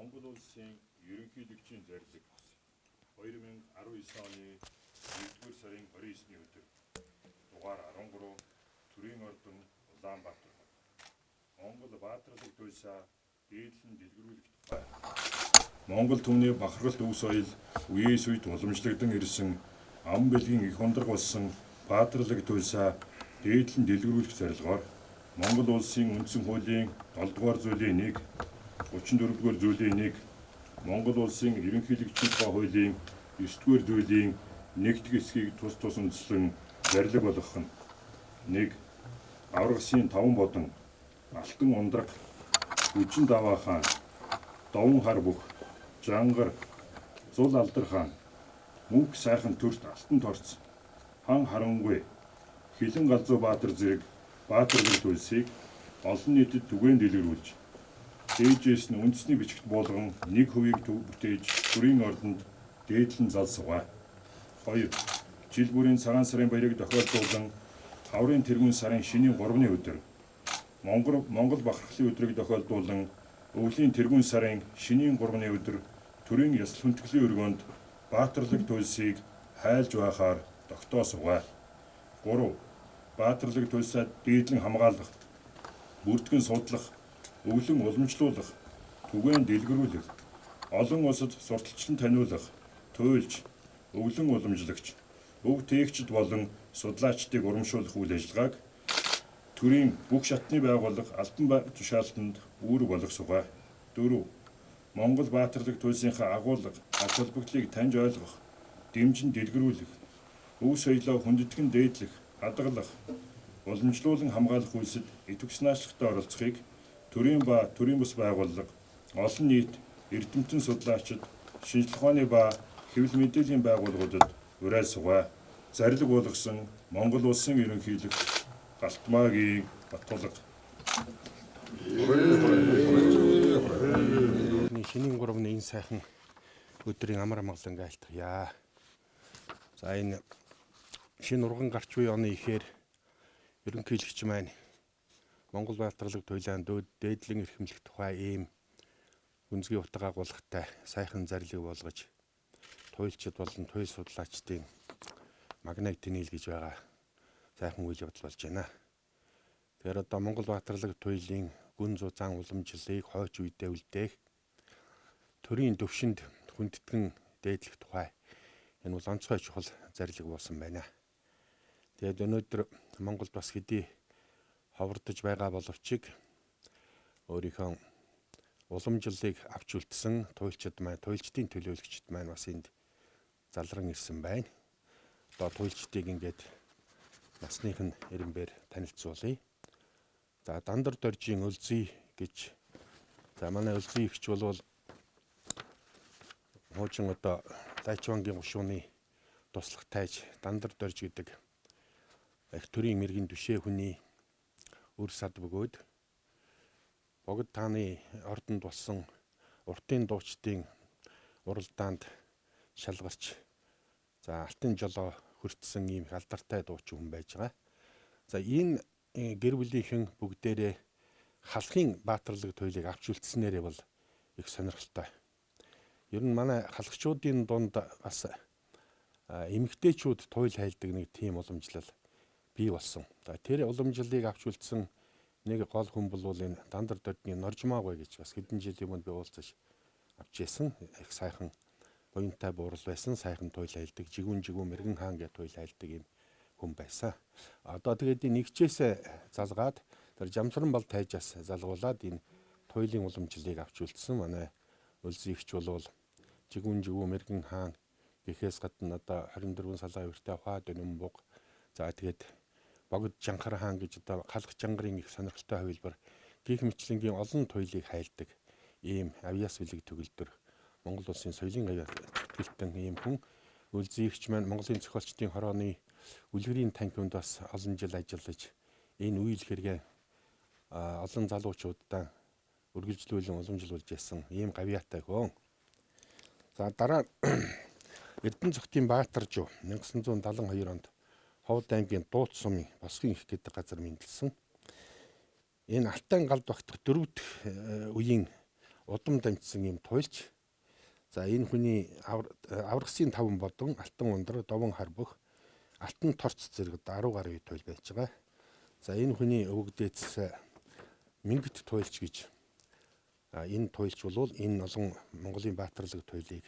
Монгол улсын ерөнхийлөгчийн зорилго 2019 оны 1-р сарын 29-ний өдөр дугаар 13 Төрийн ордон Улаанбаатар Монгол баатарлаг туйлсаа дээдлэн дэлгэрүүлэх тухай Монгол түмний бахархалт үе соёл үеэс үед уламжлагдсан ирсэн ам бэлгийн их ундраг болсон баатарлаг туйлсаа дээдлэн дэлгэрүүлэх зорилгоор Монгол улсын үндсэн хуулийн 7 дугаар зүйлийн 1, 34 дугаар зүйлийн 1, Монгол улсын ерөнхийлөгчийн тухай хуулийн 9 дугаар зүйлийн 1-р хэсгийг тус тусамжлан зарлиг болгох нь 1. Аврагасын 5 бодон алтан ундраг үжин даваа хаан довон хар бүх жангар зул алдар хаан мөнх сайхан төрт алтан торц хан харангүй хилэн галзуу баатар зэрэг баатарлаг туйлсыг олон нийтэд түгээн дэлгэрүүлж дээжээс нь үндэсний бичигт болгон нэг хувийг бүтээж төрийн ордонд дээдлэн залсуваа. 2. Жил бүрийн цагаан сарын баярыг тохиолдуулан хаврын тэргүүн сарын шинийн 3-ны өдөр Монгол бахархлын өдрийг тохиолдуулан өвлийн тэргүүн сарын шинийн 3-ны өдөр төрийн ясал хүндэтгэлийн өргөөнд баатарлаг туйлсыг хайлж байхаар тогтоосуваа. 3. Баатарлаг туйлсаа дээдлэн хамгаалах, бүртгэн судлах, өвлөн уламжлуулах, түгээн дэлгэрүүлэх, олон улсад сурталчлан таниулах, туйлж, өвлөн уламжлагч, өв тээгчд болон судлаачдыг урамшуулах үйл ажиллагааг төрийн бүх шатны байгууллага албан тушаалтанд үүрэг болгосуваа. 4. Монгол баатарлаг туйлсынхаа агуулга, ач холбогдлыг таньж ойлгох, дэмжин дэлгэрүүлэх, өв соёлоо хүндэтгэн дээдлэх, хадгалах, уламжлуулан хамгаалах үйлсэд идэвхс наачлагтай оролцохыг төрийн ба төрийн бус байгууллага, олон нийт, эрдэмтэн судлаачид, шинжлэх ухааны ба хэвлэл мэдээллийн байгууллагуудад уриалсуваа. Зарлиг болгосон Монгол улсын ерөнхийлөгч Галтмаагийн Батулга. Шинийн 3-ны энэ сайхан өдрийн амар амгалан айлтгая. За энэ шинэ урган гарч буй оны ихээр ерөнхийлөгч маань Монгол баатарлаг туйлаан дээдлэн эрхэмлэх тухай ийм үндэсний утга агуулгатай сайхан зарлиг болгож туйлчид болон туйл судлаачдын магнайг тэнэлгэж байгаа сайхан үйл явдал болж байна. Тэгэхээр одоо Монгол баатарлаг туйлын гүн зузаан уламжлалыг хойч үедээ үлдээх төрийн төвшөнд хүндэтгэн дээдлэх тухай энэ бол онцгой чухал зарлиг болсон байна. Тэгээд өнөөдөр Монголд бас хэдий ховордож байгаа боловч өөрийнхөө уламжлалыг авч үлдсэн туйлчдын төлөөлөгчд маань бас энд залран ирсэн байна. Одоо туйлчдыг ингээд насных нь эренбээр танилцуулъя. За Дандар доржийн Өлзий гэж манай Өлзий ихч бол хуучин одоо Лайчвангийн гушууны туслах тайж Дандар дорж гэдэг их төрийн мэргийн түшээ хүний өр сад бөгөөд богд тааны ордонд болсон уртын дуучдын уралдаанд шалгарч за алтан жолоо хүртсэн ийм их алдартай дуучин хүн байж байгаа. За энэ гэр бүлийнхэн бүгдээрээ халахын баатарлаг туйлыг авч үлдснээрээ бол их сонирхолтой. Ер нь манай халагчдын дунд бас эмэгтэйчүүд туйл хайлдаг нэг тийм уламжлал бий болсон. За тэр уламжлалыг авч үлдсэн нэг гол хүн бол энэ Дандар доржийн Норжмаагүй гэж бас хэдэн жилийн өмнө би уулзаж авч ясан их сайхан буянтай буурал байсан, сайхан туйл хайлдаг, жигүүн мэргэн хаан гэж туйл хайлдаг юм хүн байсан. Одоо тэгээд энэ нэгчээс залгаад тэр Жамсран бол тайжаас залгуулад энэ туйлын уламжлалыг авч үлдсэн манай Өлзийгч бол жигүүн мэргэн хаан гэхээс гадна одоо 24 салаа өртөө хаа дөнөм буг за тэгээд богд жанхар хаан гэж одоо халах жангарын их сонирхолтой хувилбар гих мэтлэнгийн олон туйлыг хайлдаг ийм авьяас билэг төгөлдөр Монгол улсын соёлын гавьяа тэтгэлтэн ийм хүн Өлзийгч маань Монголын зохиолчдын хорооны үлгэрийн танхимд бас олон жил ажиллаж энэ үйл хэрэг олон залуучуудаа үргэлжлүүлэн уламжлуулж байсан ийм гавьяатай хүн. За дараа Эрдэнэ цогтын Баатаржуу 1972 онд Ховд аймгийн Дууц сумын Босгийн их гэдэг газар мэндэлсэн. Энэ Алтай галд багтах 4 дахь үеийн удам дамжсан юм туйлч. За энэ хүний аврагсын 5 бодон, алтан ундар, довон хар бөх, алтан торц зэрэг 10 гаруй туйл байж байгаа. За энэ хүний өвгдөөс Мингэт туйлч гэж энэ туйлч бол энэ олон Монголын баатарлаг туйлыг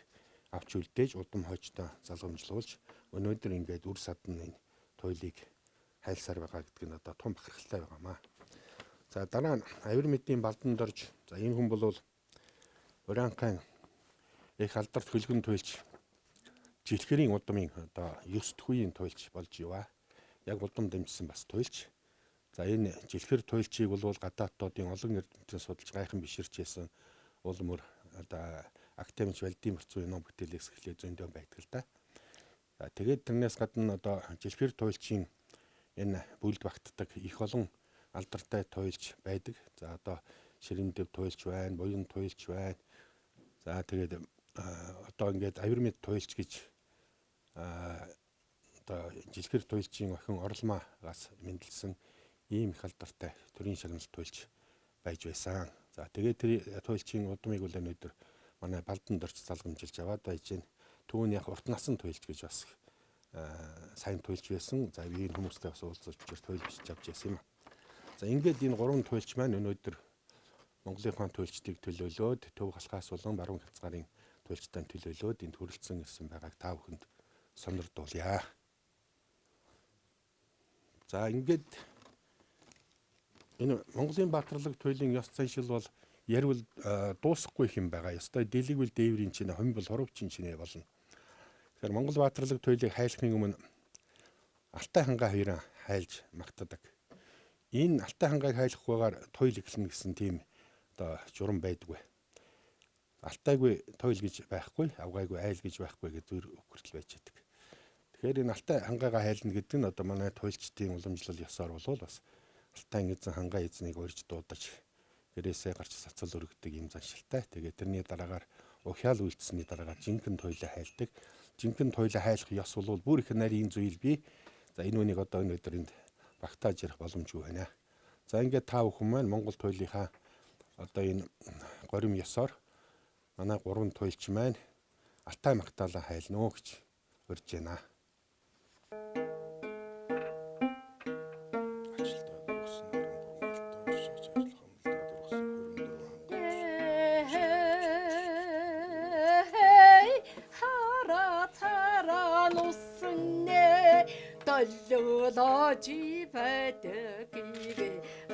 авч үлдээж удам хойчтой залгамжлуулж өнөөдөр ингээд үр садан энэ туйлыг хайлсаар байгаа гэдэг нь одоо том бахархалтай байгаамаа. За дараа нь авир мэдийн балдан дорж, за энэ хүн бол Уранхайн их алдарт хөлгөн туйлч, жилхэрийн удамын одоо 9 дэх үеийн туйлч болж иваа. Яг удам дэмжсэн бас туйлч. За энэ жилхэр туйлчийг бол гадаадуудын олон эрдэмтэн судалж гайхан биширчээсэн улмөр одоо академич Владимир Цуйны ном бүтээлээс эхлээд зөндөө байдаг л да. За тэгээд тэрнээс гадна одоо жилхэр туйлчийн энэ бүлд багтдаг их олон алдартай туйлч байдаг. За одоо Шириндэв туйлч байна, Буян туйлч байна. За тэгээд одоо ингээд авир мэд туйлч гэж одоо жилхэр туйлчийн охин Орлмаагаас мэндэлсэн ийм их алдартай төрийн шагналт туйлч байж байсан. За тэгээд тэр туйлчийн удмыг бол өнөөдөр манай балдан дорч залгамжилж аваад байж гэн. Түүний яг урт насан туйлч гэж бас сайн туйлч байсан. За энэ хүмүүстэй бас уулзаж туйлж авч яасан юм. За ингээд энэ 3 туйлч маань өнөөдөр Монголын хаан туйлчдыг төлөөлөөд төв халахаас болон баруун хязгаарын туйлчтай төлөөлөөд энд хүрэлцэн ирсэн байгааг та бүхэнд сонирдуулъя. За ингээд энэ Монголын баатарлаг туйлын ёс заншил бол ярил дуусахгүй хэм байгаа. Ёстой дэлгүүл дээврийн чинь хомь бол хорвчин чинь болно. Тэгэхээр Монгол баатарлаг туйлыг хайлахын өмнө Алтай хангаа хоёроо хайлж магтдаг. Энэ Алтай хангааг хайлах байгаар туйл эхлэнэ гэсэн тийм одоо журам байдгүй. Алтайгүй туйл гэж байхгүй, авгайгүй айл гэж байхгүй гэж зүр өгөртөл байж байдаг. Тэгэхээр энэ Алтай хангаагаа хайлна гэдэг нь одоо манай туйлчдын уламжлал ёсоор бол бас Алтай эзэн хангаа эзнийг урьж дуудаж гэрээсээ гарч цацал өргөдөг юм заншилтай. Тэгээд тэрний дараагаар ухаал үйлдсэний дараагаар жинхэнэ туйлаа хайлдаг. Жинхэнэ туйлаа хайлах ёс бол бүр их нарийн зүйл бий. За энэ үнийг одоо өнөөдөр энд багтааж ярих боломжгүй байна. За ингээд та бүхэн маань Монгол туйлынхаа одоо энэ горим ёсоор манай 3 туйлч маань Алтай магтаалаа хайлнаа гэж урьж байна. Ложи байдаг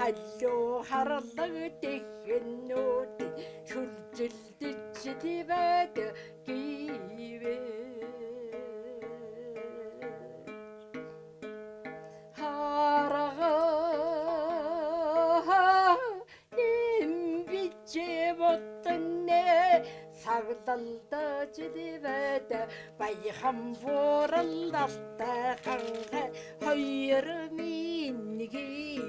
халлуу харлаг дэхнүүд шүлжилдэж байдаг гівэ харага имбиче боттне сагдалдаж байдаг баяхан вуралдалтай ханга хоёр мингивэ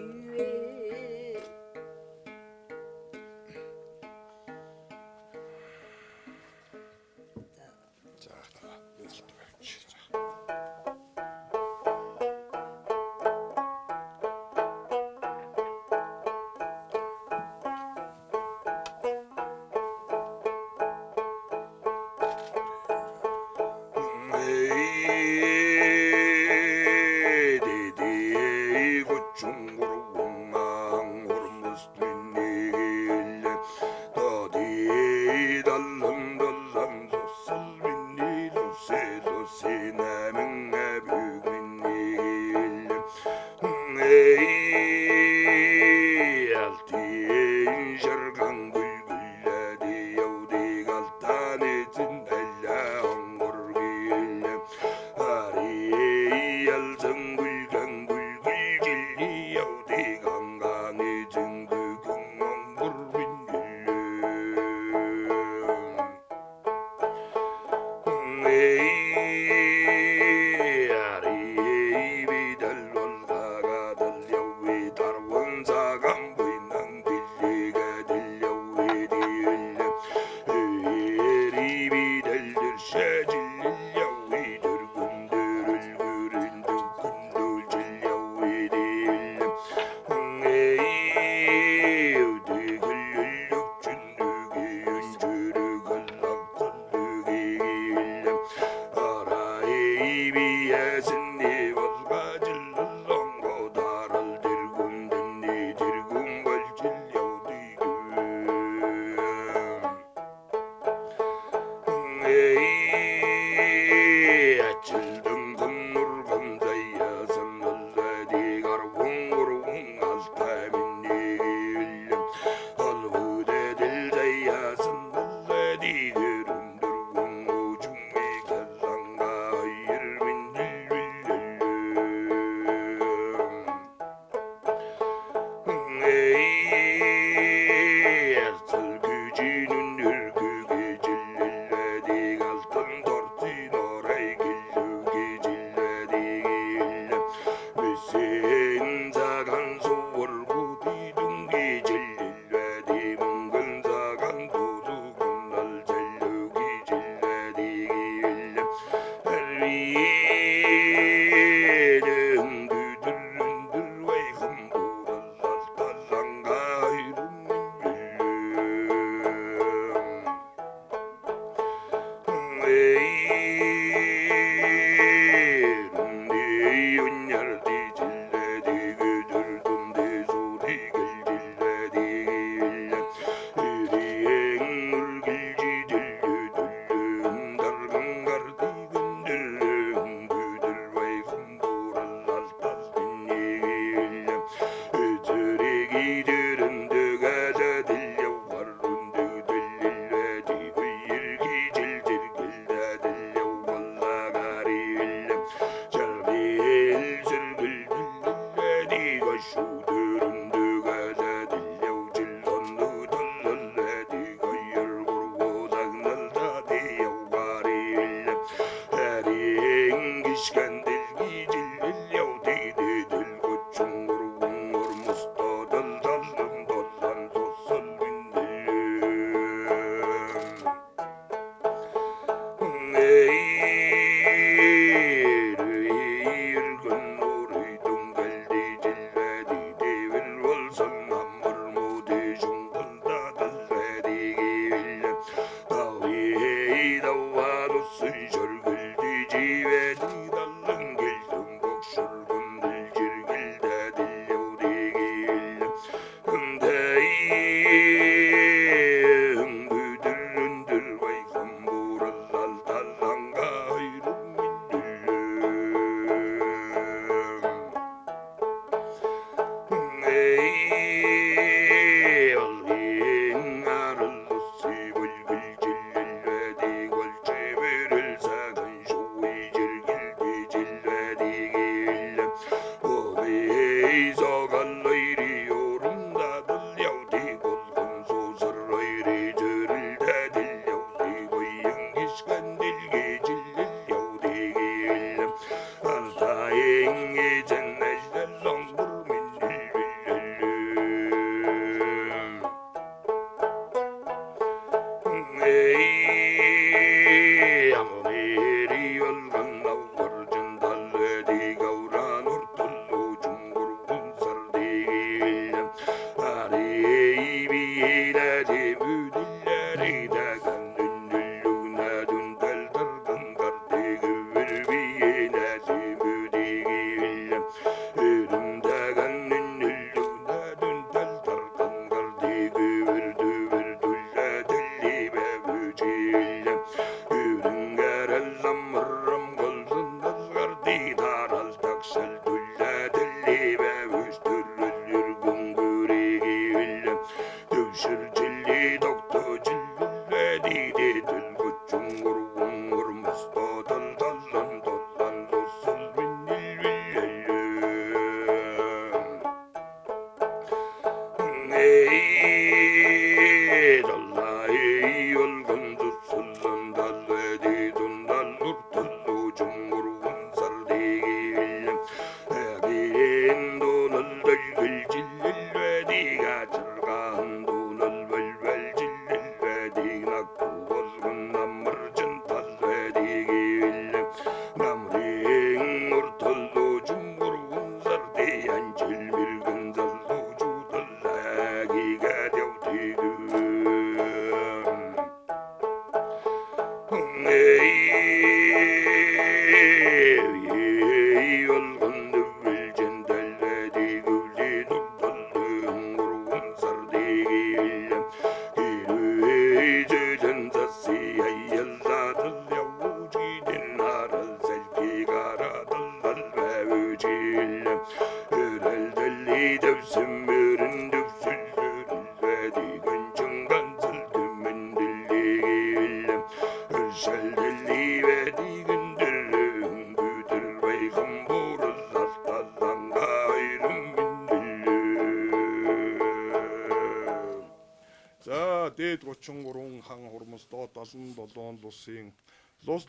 За дээд 33 хан хурмсдоо 77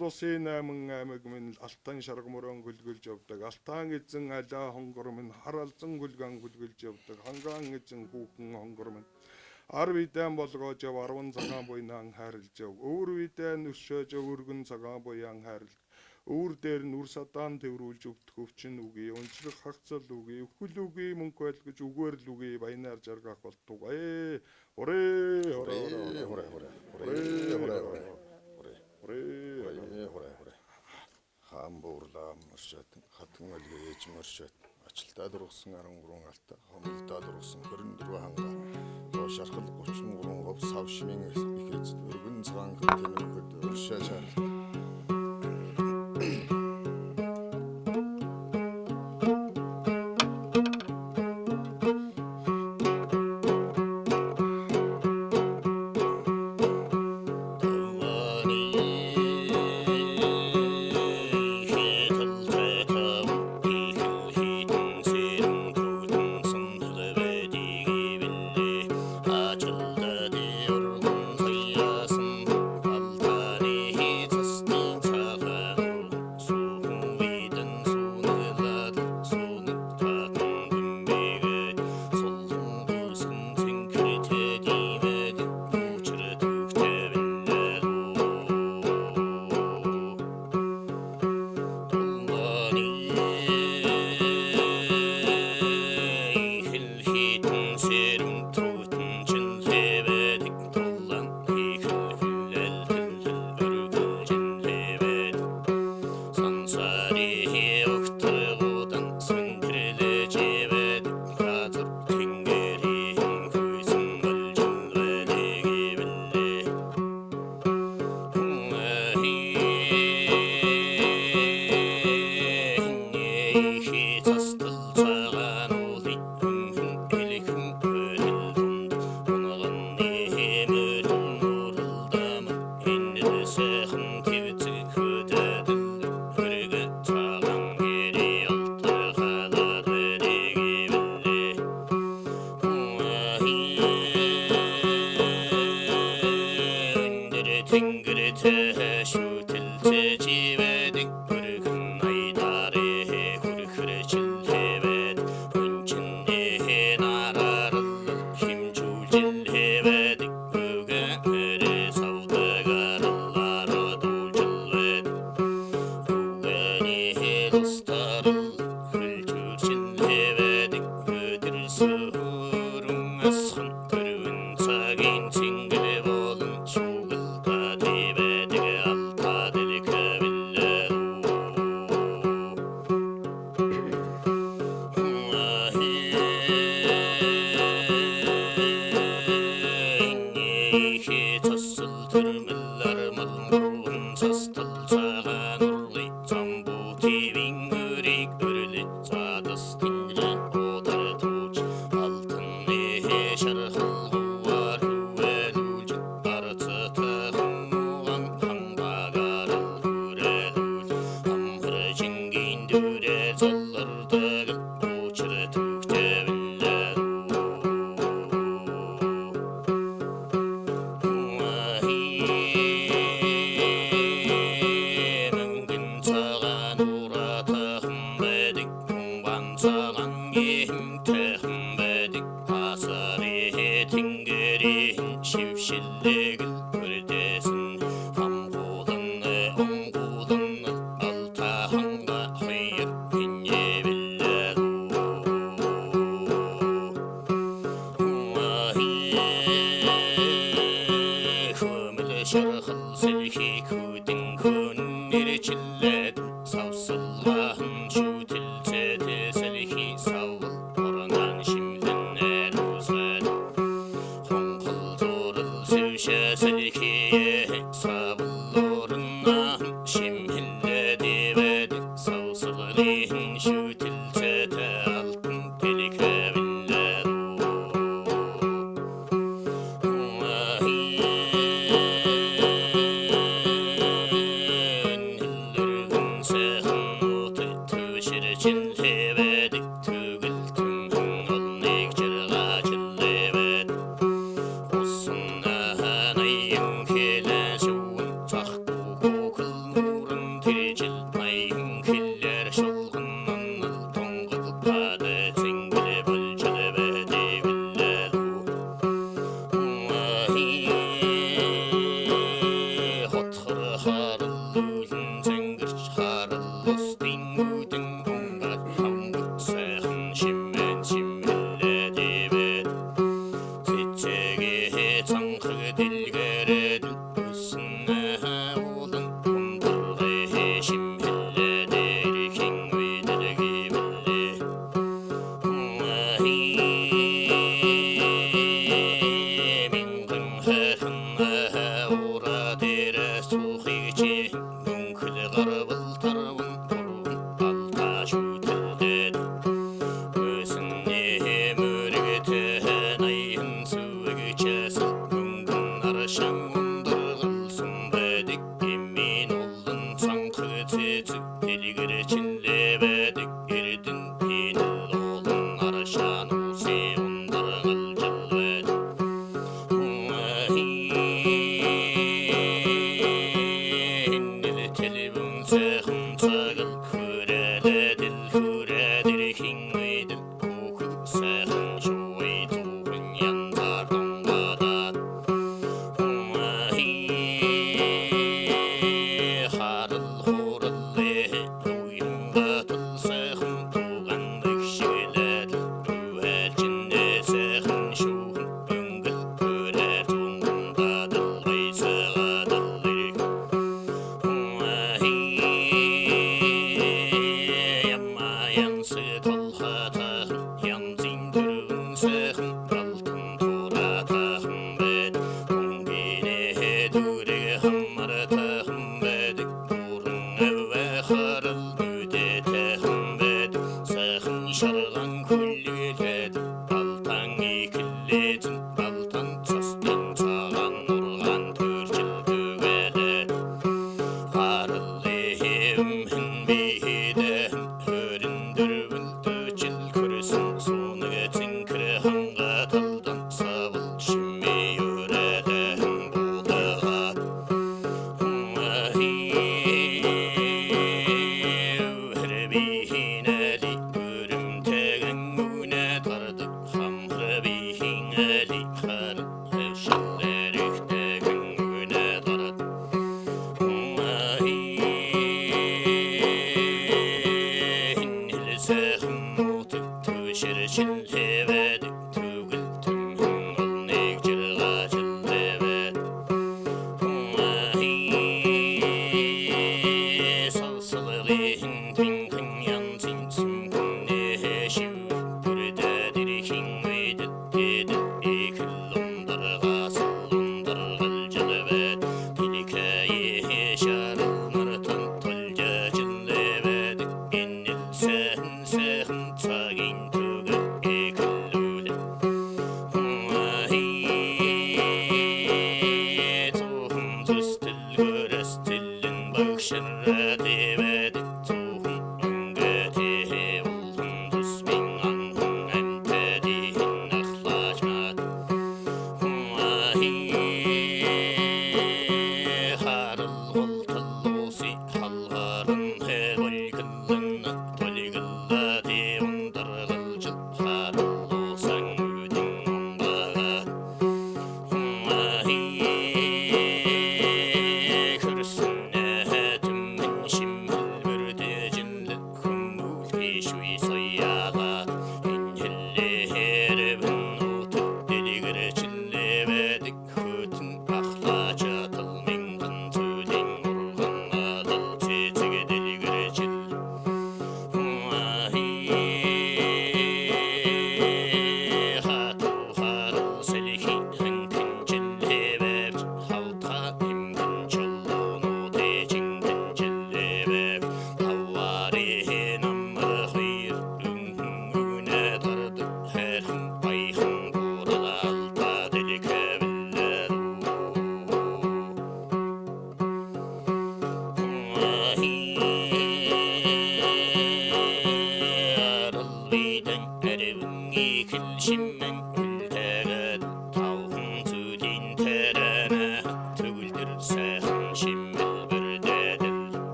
лусын 8 аймаг минь алтан шарга мөрөн гүлгүүлж явдаг. Алтан эзэн алаа хонгор минь харалзан гүлган гүлгүүлж явдаг. Ханган эзэн хүүхэн хонгор минь 10 видэн болгоож 10 цагаан буйнаан хайрлж яв. Өөр видэн өшөөж өргөн цагаан буян хайрлж. Өөр дээр нүр садаан тэрүүлж өгдөх өвчин үгүй, өнчлөх хагцал үгүй, өвхөл үгүй, мөнгө байлгаж үгээр л үгүй, баянаар жаргах болтуг. Хаан буурлаа мөршөтэн хатан өлгөө ээж мөршөт ачилтаа дургсан 13 алта хомлдаа дургсан 24 ханга тоо шархал 33 гов сав шимэн ихэц өргөн цагаан тэмээгүүд өршөө чарал Sauda шархыл сілхи күдің күннер чілләді саусыллағын шүтілцеті сілхи сауыл ұрынан шимлінер өзгәді құңқыл зорыл сөйші сілхи сабыл ұрынан шимләді бәді саусылын шүтілцеті алтын телікі Şang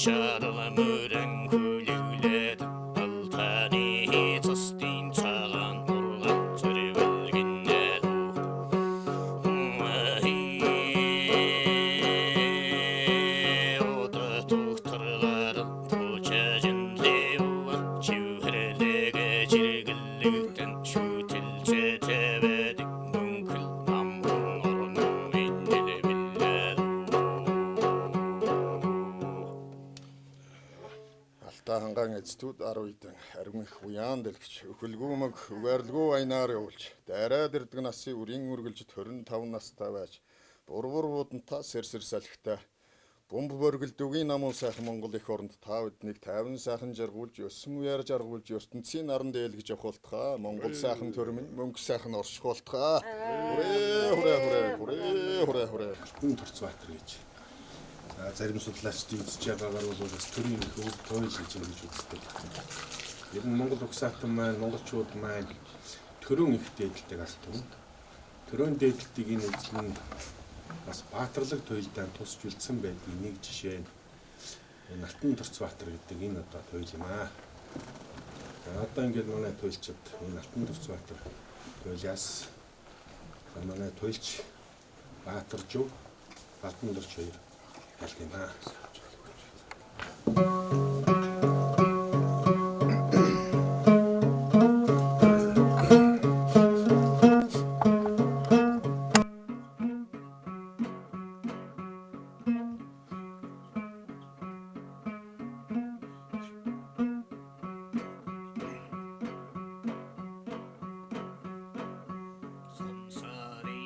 шарламөрөн хүлэглээд алтаны цустын цагаан урган зэрвэлгэнээр ода тухтаргаар тучаажин левар чивхэрлэгэ жиргэлэгтэн шүтэлцэтэвэд мөнгөл намрын орнон миннэлбиллээ Алтаа хангаан эцтүүд 10 үдэн армих уяан дэлгч өхөлгүй мөг угаарлгүй айнаар явуулж дайраад ирдэг насын үрийн үргэлж 25 настай байж бурбур буудантаа сэрсэр салхитай бомб бөргөлдүгийн намун сайхан Монгол их оронд та биднийг 50 сайхан жаргуулж өсөн үеэр жаргуулж ертөнцийн наран дээлгэж явуултгаа Монгол сайхан төрмөн мөнгө сайхан оршихуултгаа хүрээ Хүн Турцбаатар гэж. За зарим судлаачдын үзэж байгаагаар бол бас төрийн их өв тойл гэж үздэг. Ер нь Монгол угсаатан маань монголчууд маань төрөн их дээдэлдэг ард түмэн. Төрön дээдэлтийг энэ үзлэн бас баатарлаг туйлдаа тусч үлдсэн байдаг нэг жишээ нь энэ Алтан Турцбаатар гэдэг энэ одоо туйл юм аа. Одоо ингээд манай туйлчид энэ Алтан Турцбаатар туйлаас манай туйлч Баатаржуу Алтан Турч хоёр аль юм аа. Samsari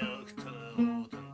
öktüğüdün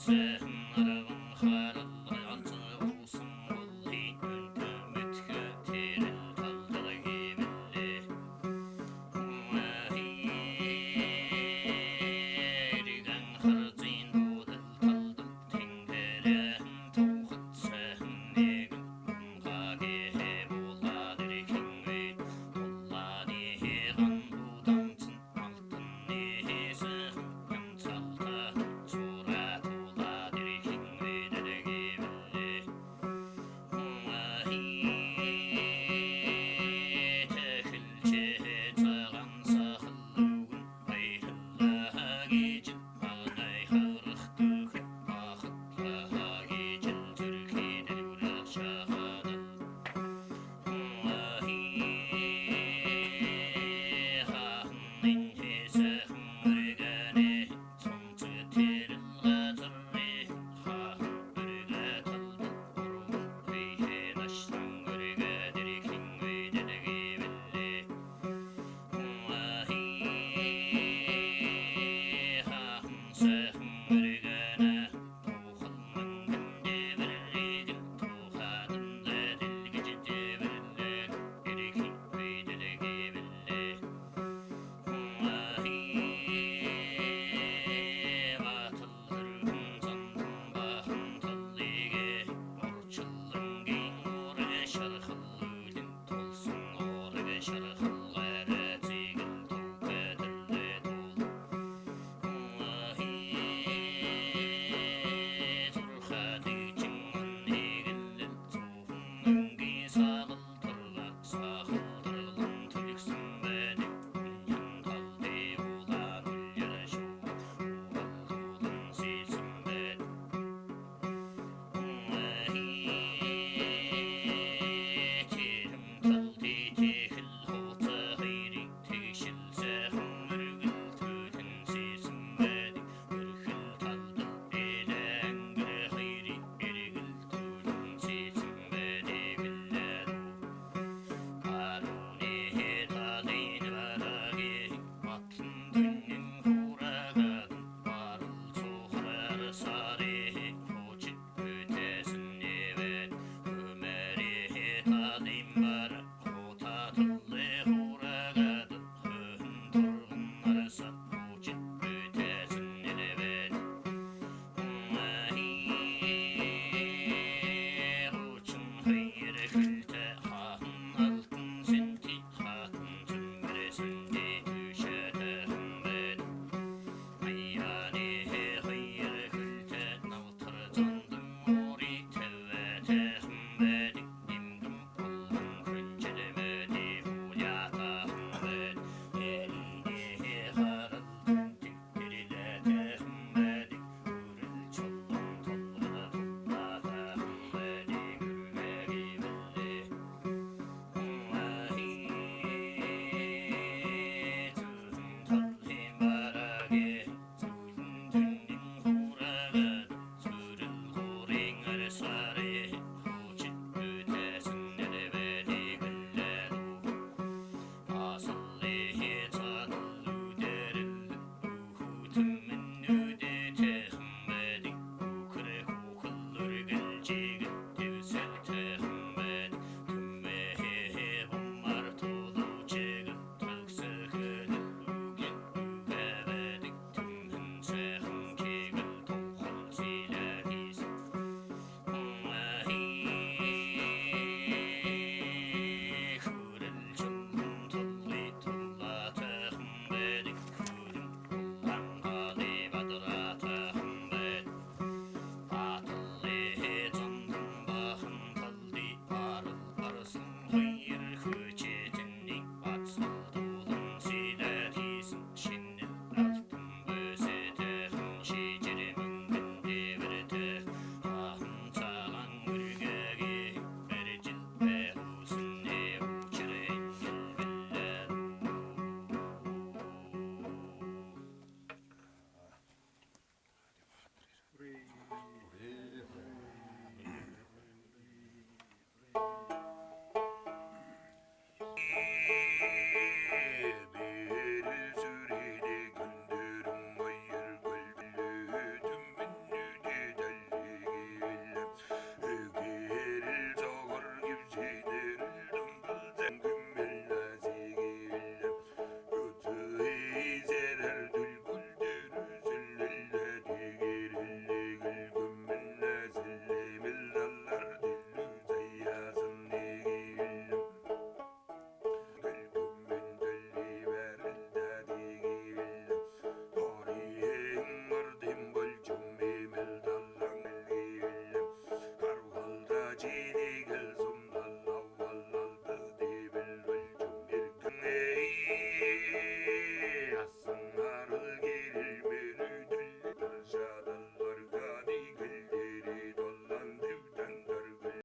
сэн